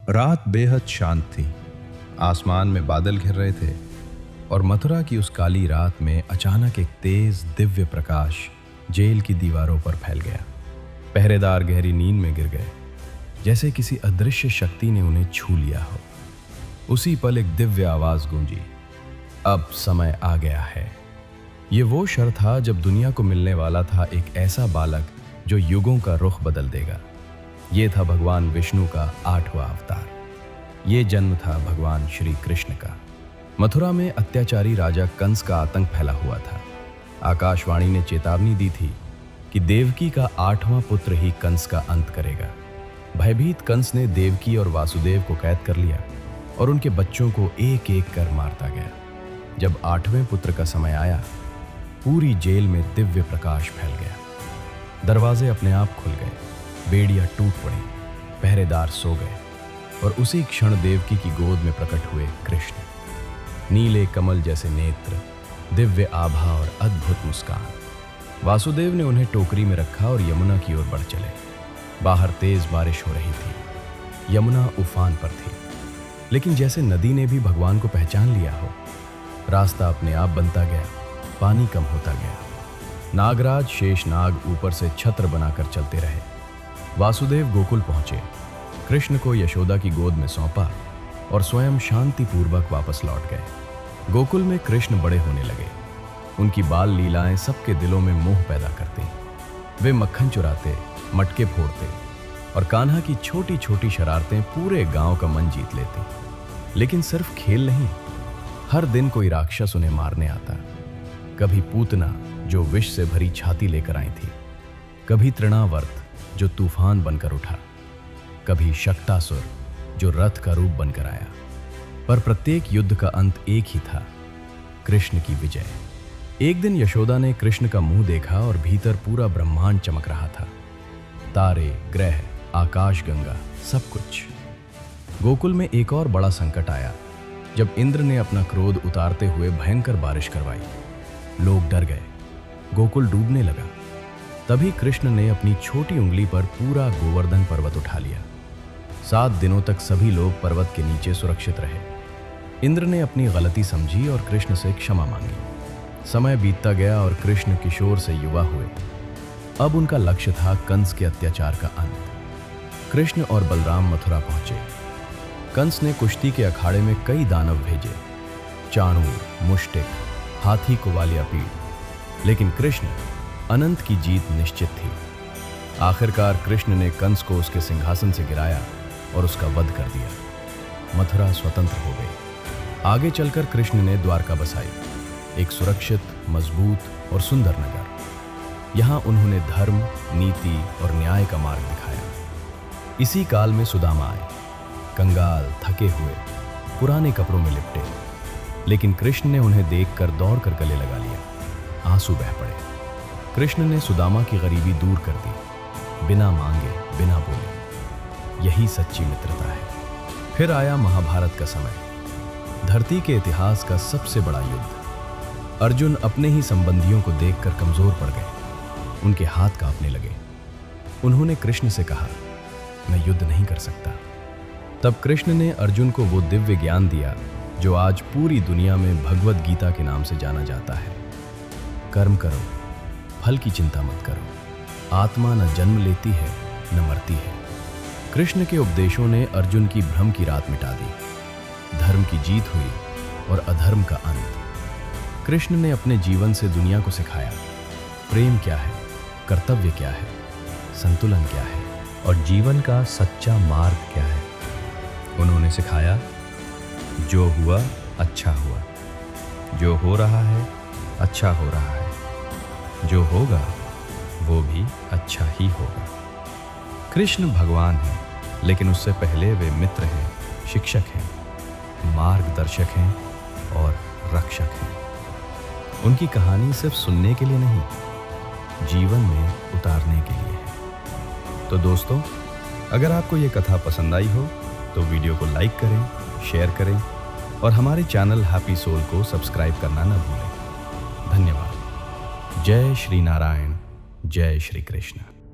रात बेहद शांत थी। आसमान में बादल घिर रहे थे और मथुरा की उस काली रात में अचानक एक तेज दिव्य प्रकाश जेल की दीवारों पर फैल गया। पहरेदार गहरी नींद में गिर गए, जैसे किसी अदृश्य शक्ति ने उन्हें छू लिया हो। उसी पल एक दिव्य आवाज गूंजी, अब समय आ गया है। ये वो क्षण था जब दुनिया को मिलने वाला था एक ऐसा बालक जो युगों का रुख बदल देगा। ये था भगवान विष्णु का 8वां अवतार। ये जन्म था भगवान श्री कृष्ण का। मथुरा में अत्याचारी राजा कंस का आतंक फैला हुआ था। आकाशवाणी ने चेतावनी दी थी कि देवकी का 8वां पुत्र ही कंस का अंत करेगा। भयभीत कंस ने देवकी और वासुदेव को कैद कर लिया और उनके बच्चों को एक एक कर मारता गया। जब 8वें पुत्र का समय आया, पूरी जेल में दिव्य प्रकाश फैल गया। दरवाजे अपने आप खुल गए, बेड़ियां टूट पड़ी, पहरेदार सो गए और उसी क्षण देवकी की गोद में प्रकट हुए कृष्ण। नीले कमल जैसे नेत्र, दिव्य आभा और अद्भुत मुस्कान। वासुदेव ने उन्हें टोकरी में रखा और यमुना की ओर बढ़ चले। बाहर तेज बारिश हो रही थी, यमुना उफान पर थी, लेकिन जैसे नदी ने भी भगवान को पहचान लिया हो। रास्ता अपने आप बनता गया, पानी कम होता गया। नागराज शेषनाग ऊपर से छत्र बनाकर चलते रहे। वासुदेव गोकुल पहुंचे, कृष्ण को यशोदा की गोद में सौंपा और स्वयं शांतिपूर्वक वापस लौट गए। गोकुल में कृष्ण बड़े होने लगे। उनकी बाल लीलाएं सबके दिलों में मोह पैदा करती। वे मक्खन चुराते, मटके फोड़ते और कान्हा की छोटी छोटी शरारतें पूरे गांव का मन जीत लेती। लेकिन सिर्फ खेल नहीं, हर दिन कोई राक्षस उन्हें मारने आता। कभी पूतना जो विष से भरी छाती लेकर आई थी, कभी तृणावर्त जो तूफान बनकर उठा, कभी शक्तासुर जो रथ का रूप बनकर आया। पर प्रत्येक युद्ध का अंत एक ही था, कृष्ण की विजय। एक दिन यशोदा ने कृष्ण का मुंह देखा और भीतर पूरा ब्रह्मांड चमक रहा था। तारे, ग्रह, आकाश गंगा, सब कुछ। गोकुल में एक और बड़ा संकट आया जब इंद्र ने अपना क्रोध उतारते हुए भयंकर बारिश करवाई। लोग डर गए, गोकुल डूबने लगा। तभी कृष्ण ने अपनी छोटी उंगली पर पूरा गोवर्धन पर्वत उठा लिया। 7 दिनों तक सभी लोग पर्वत के नीचे सुरक्षित रहे। इंद्र ने अपनी गलती समझी और कृष्ण से क्षमा मांगी। समय बीतता गया और कृष्ण किशोर से युवा हुए। अब उनका लक्ष्य था कंस के अत्याचार का अंत। कृष्ण और बलराम मथुरा पहुंचे। कंस ने कुश्ती के अखाड़े में कई दानव भेजे, चाणू, मुष्टिक, हाथी को वालिया पीठ, लेकिन कृष्ण अनंत की जीत निश्चित थी। आखिरकार कृष्ण ने कंस को उसके सिंहासन से गिराया और उसका वध कर दिया। मथुरा स्वतंत्र हो गई। आगे चलकर कृष्ण ने द्वारका बसाई, एक सुरक्षित, मजबूत और सुंदर नगर। यहाँ उन्होंने धर्म, नीति और न्याय का मार्ग दिखाया। इसी काल में सुदामा आए, कंगाल, थके हुए, पुराने कपड़ों में लिपटे, लेकिन कृष्ण ने उन्हें देखकर दौड़कर गले लगा लिया। आंसू बह पड़े। कृष्ण ने सुदामा की गरीबी दूर कर दी, बिना मांगे, बिना बोले। यही सच्ची मित्रता है। फिर आया महाभारत का समय, धरती के इतिहास का सबसे बड़ा युद्ध। अर्जुन अपने ही संबंधियों को देखकर कमजोर पड़ गए, उनके हाथ कांपने लगे। उन्होंने कृष्ण से कहा, मैं युद्ध नहीं कर सकता। तब कृष्ण ने अर्जुन को वो दिव्य ज्ञान दिया जो आज पूरी दुनिया में भगवद गीता के नाम से जाना जाता है। कर्म करो, फल की चिंता मत करो। आत्मा न जन्म लेती है, न मरती है। कृष्ण के उपदेशों ने अर्जुन की भ्रम की रात मिटा दी। धर्म की जीत हुई और अधर्म का अंत। कृष्ण ने अपने जीवन से दुनिया को सिखाया, प्रेम क्या है, कर्तव्य क्या है, संतुलन क्या है और जीवन का सच्चा मार्ग क्या है। उन्होंने सिखाया, जो हुआ अच्छा हुआ, जो हो रहा है अच्छा हो रहा है, जो होगा वो भी अच्छा ही होगा। कृष्ण भगवान हैं, लेकिन उससे पहले वे मित्र हैं, शिक्षक हैं, मार्गदर्शक हैं और रक्षक हैं। उनकी कहानी सिर्फ सुनने के लिए नहीं, जीवन में उतारने के लिए है। तो दोस्तों, अगर आपको ये कथा पसंद आई हो तो वीडियो को लाइक करें, शेयर करें और हमारे चैनल हैप्पी सोल को सब्सक्राइब करना न भूलें। धन्यवाद। जय श्री नारायण, जय श्री कृष्ण।